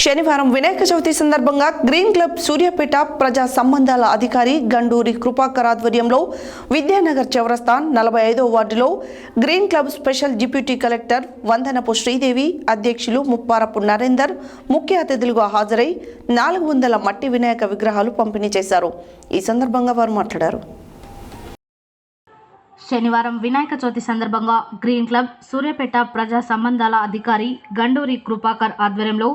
శనివారం వినాయక చవితి సందర్భంగా green club Suryapet ప్రజా సంబంధాల అధికారి గండూరి కృపాకర్ ఆధ్వర్యంలో విద్యానగర్ చౌరస్తా 45వ వార్డులో green club special deputy collector Vandanapu Sridevi, అధ్యక్షులు ముప్పారపు నరేందర్ ముఖ్య అతిథులుగా హాజరై 400 మట్టి వినాయక విగ్రహాలు పంపిణీ చేశారు. ఈ సందర్భంగా వారు మాట్లాడారు. శనివారం వినాయక చవితి సందర్భంగా గ్రీన్ క్లబ్ సూర్యాపేట ప్రజా సంబంధాల అధికారి గండూరి కృపాకర్ ఆధ్వర్యంలో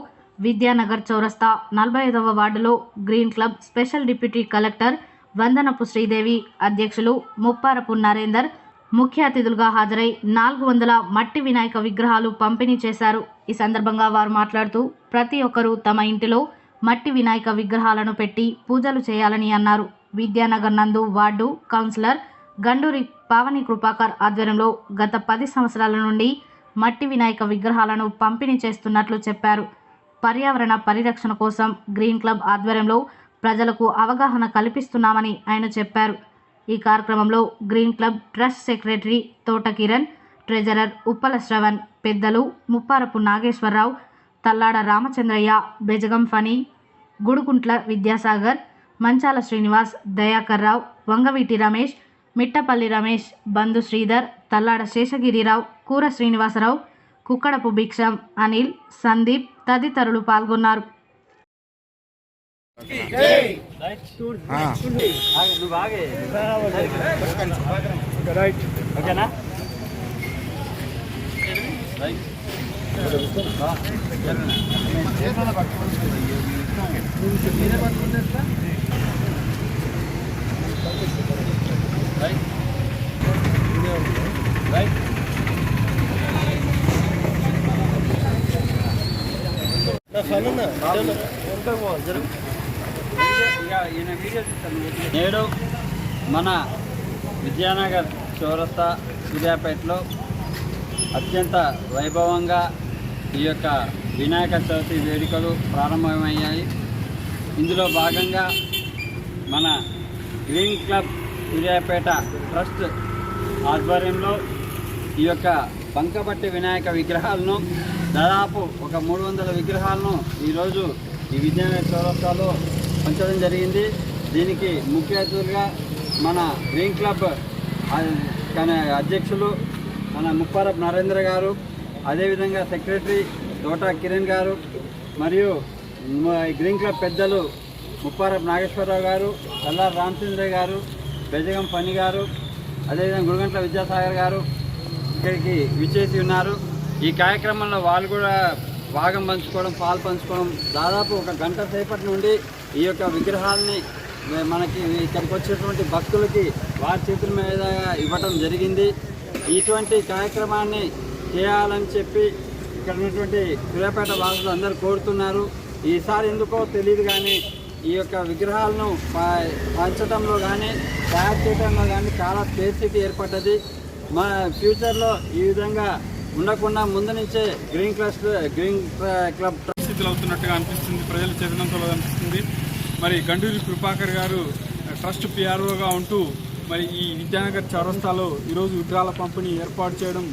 విద్యానగర్ చౌరస్తా 45వ వార్డులో green club special deputy collector Vandanapu Sridevi, అధ్యక్షులు ముప్పారపు నరేందర్ ముఖ్య అతిథులుగా హాజరై 400 మట్టి వినాయక విగ్రహాలు పంపిణీ చేశారు. ఈ సందర్భంగా వారు మాట్లాడుతూ ప్రతి ఒక్కరూ తమ ఇంటిలో మట్టి వినాయక విగ్రహాలను పెట్టి పూజలు చేయాలని అన్నారు. విద్యానగర్ నందు వార్డు కౌన్సిలర్ గండూరి పావని కృపాకర్ ఆధ్వర్యంలో గత 10 సంవత్సరాల నుండి మట్టి వినాయక విగ్రహాలను పంపిణీ చేస్తున్నట్లు చెప్పారు. పర్యావరణ పరిరక్షణ కోసం గ్రీన్ క్లబ్ ఆధ్వర్యంలో ప్రజలకు అవగాహన కల్పిస్తున్నామని ఆయన చెప్పారు. ఈ కార్యక్రమంలో గ్రీన్ క్లబ్ ట్రస్ట్ సెక్రటరీ తోట కిరణ్, ట్రెజరర్ ఉప్పల శ్రవణ్, పెద్దలు ముప్పారపు నాగేశ్వరరావు, తల్లాడ రామచంద్రయ్య, బెజగం ఫణి, గుడుకుంట్ల విద్యాసాగర్, మంచాల శ్రీనివాస్, దయాకర్ రావు, వంగవీటి రమేష్, మిట్టపల్లి రమేష్, బంధు శ్రీధర్, తల్లాడ శేషగిరిరావు, కూర శ్రీనివాసరావు, కుక్కడపు భిక్షం, అనిల్, సందీప్ తదితరులు పాల్గొన్నారు. నేడు మన విద్యానగర్ చౌరస్తా సూర్యాపేటలో అత్యంత వైభవంగా ఈ యొక్క వినాయక చవితి వేడుకలు ప్రారంభమయ్యాయి. ఇందులో భాగంగా మన గ్రీన్ క్లబ్ సూర్యాపేట ట్రస్ట్ ఆధ్వర్యంలో ఈ యొక్క బంకబట్టి వినాయక విగ్రహాలను దాదాపు ఒక 300 విగ్రహాలను ఈరోజు ఈ విద్యానగర్ చౌరస్తాలో పంచడం జరిగింది. దీనికి ముఖ్య అతిథులుగా మన గ్రీన్ క్లబ్ అధ్యక్షులు మన ముప్పారపు నరేంద్ర గారు, అదేవిధంగా సెక్రటరీ తోట కిరణ్ గారు, మరియు గ్రీన్ క్లబ్ పెద్దలు ముప్పారపు నాగేశ్వరరావు గారు, తల్లార రామచంద్ర గారు, బెజగం ఫణి గారు, అదేవిధంగా గుడుగంట్ల విద్యాసాగర్ గారు ఇక్కడికి విచ్చేసి ఉన్నారు. ఈ కార్యక్రమంలో వాళ్ళు కూడా భాగం పంచుకోవడం, పాలు పంచుకోవడం, దాదాపు ఒక గంట సేపటి నుండి ఈ యొక్క విగ్రహాలని మనకి ఇక్కడికి వచ్చేటువంటి భక్తులకి వారి చేతుల మీద ఇవ్వటం జరిగింది. ఇటువంటి కార్యక్రమాన్ని చేయాలని చెప్పి ఇక్కడ ఉన్నటువంటి సూర్యాపేట వాసులు అందరూ కోరుతున్నారు. ఈసారి ఎందుకో తెలియదు కానీ ఈ యొక్క విగ్రహాలను పంచడంలో కానీ తయారు చేయడంలో కానీ చాలా స్కేర్సిటీ ఏర్పడ్డది. మా ఫ్యూచర్లో ఈ విధంగా ఉండకుండా ముందు నుంచే గ్రీన్ క్లబ్ పరిస్థితులు అవుతున్నట్టుగా అనిపిస్తుంది, ప్రజల చైతన్యంతో అనిపిస్తుంది. మరి గండూరి కృపాకర్ గారు ట్రస్ట్ పిఆర్ఓగా ఉంటూ మరి ఈ విద్యానగర్ చౌరస్తాలో ఈరోజు విగ్రహాల పంపిణీ ఏర్పాటు చేయడం,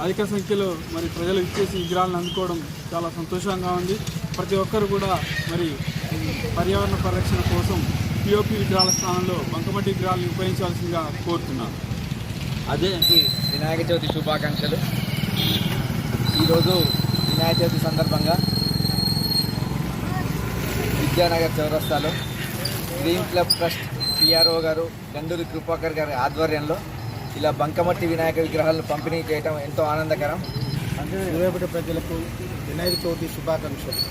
అధిక సంఖ్యలో మరి ప్రజలు ఇచ్చేసి విగ్రహాలను అందుకోవడం చాలా సంతోషంగా ఉంది. ప్రతి ఒక్కరు కూడా మరి పర్యావరణ పరిరక్షణ కోసం పిఓపి విగ్రహాల స్థానంలో బంకమట్టి విగ్రహాలను ఉపయోగించాల్సిందిగా కోరుతున్నాను. అదే వినాయక చవితి శుభాకాంక్షలు. ఈరోజు వినాయక చవితి సందర్భంగా విద్యానగర్ చౌరస్తాలో గ్రీన్ క్లబ్ ట్రస్ట్ పిఆర్ఓ గారు గండూరి కృపాకర్ గారి ఆధ్వర్యంలో ఇలా బంకమట్టి వినాయక విగ్రహాలను పంపిణీ చేయడం ఎంతో ఆనందకరం. సూర్యాపేట ప్రజలకు వినాయక చవితి శుభాకాంక్షలు.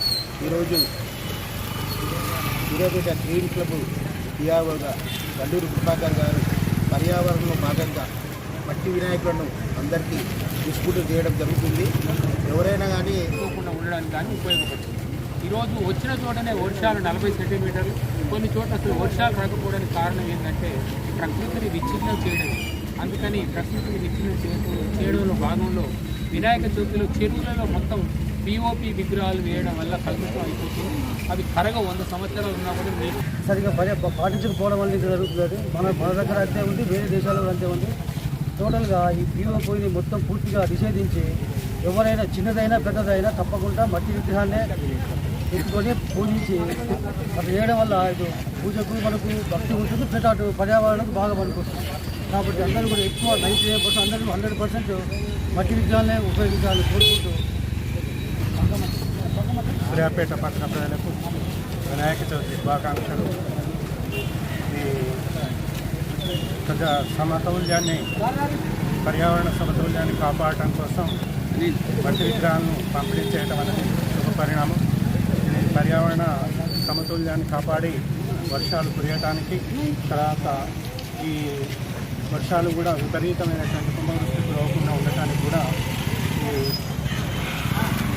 ఈరోజు సూర్యాపేట గ్రీన్ క్లబ్ పిఆర్ఓగా గండూరి కృపాకర్ గారు పర్యావరణంలో భాగంగా మట్టి వినాయకులను అందరికీ డిస్ట్రిబ్యూట్ చేయడం జరుగుతుంది. ఎవరైనా కానీ ఎక్కువకుండా ఉండడానికి కానీ ఉపయోగపడుతుంది. ఈరోజు వచ్చిన చోటనే వర్షాలు 40 సెంటీమీటర్లు, కొన్ని చోట్ల అసలు వర్షాలు రాకపోవడానికి కారణం ఏంటంటే ప్రకృతిని విచ్ఛిన్నం చేయడం. అందుకని ప్రకృతిని విచ్ఛిన్నం చేయడంలో భాగంలో వినాయక చవితిలో చెరువులలో మొత్తం పిఓపి విగ్రహాలు వేయడం వల్ల కలుషితం అయిపోతుంది. అవి కరగ 100 సంవత్సరాలు ఉన్నా కూడా సరిగా పాటించకపోవడం వల్ల ఇది జరుగుతుంది. మన దగ్గర అంతే ఉంది, వేరే దేశాల్లో అంతే ఉంది. టోటల్గా ఈ పిఓపిని మొత్తం పూర్తిగా నిషేధించి ఎవరైనా చిన్నదైనా పెద్దదైనా తప్పకుండా మట్టి విగ్రహాలనే ఎత్తుకొని పూజించి అట్లా చేయడం వల్ల ఇటు పూజకు మనకు భక్తి ఉంటుంది, ప్లస్ అటు పర్యావరణకు బాగా పనికొస్తుంది. కాబట్టి అందరూ కూడా ఎక్కువ 98% అందరూ 100% మట్టి విగ్రహాలనే ఉపయోగించాలని కోరుకుంటూ సూర్యాపేట పట్టణ ప్రజలకు వినాయక చవితి శుభాకాంక్షలు. ఈ ప్రజా సమతౌల్యాన్ని, పర్యావరణ సమతౌల్యాన్ని కాపాడటం కోసం మట్టి విగ్రహాలను పంపిణీ చేయడం అనేది శుభ పరిణామం. ఇది పర్యావరణ సమతౌల్యాన్ని కాపాడి వర్షాలు కురియటానికి, తర్వాత ఈ వర్షాలు కూడా విపరీతమైనటువంటి కుంభవృష్టికి లోకుండా ఉండటానికి కూడా ఈ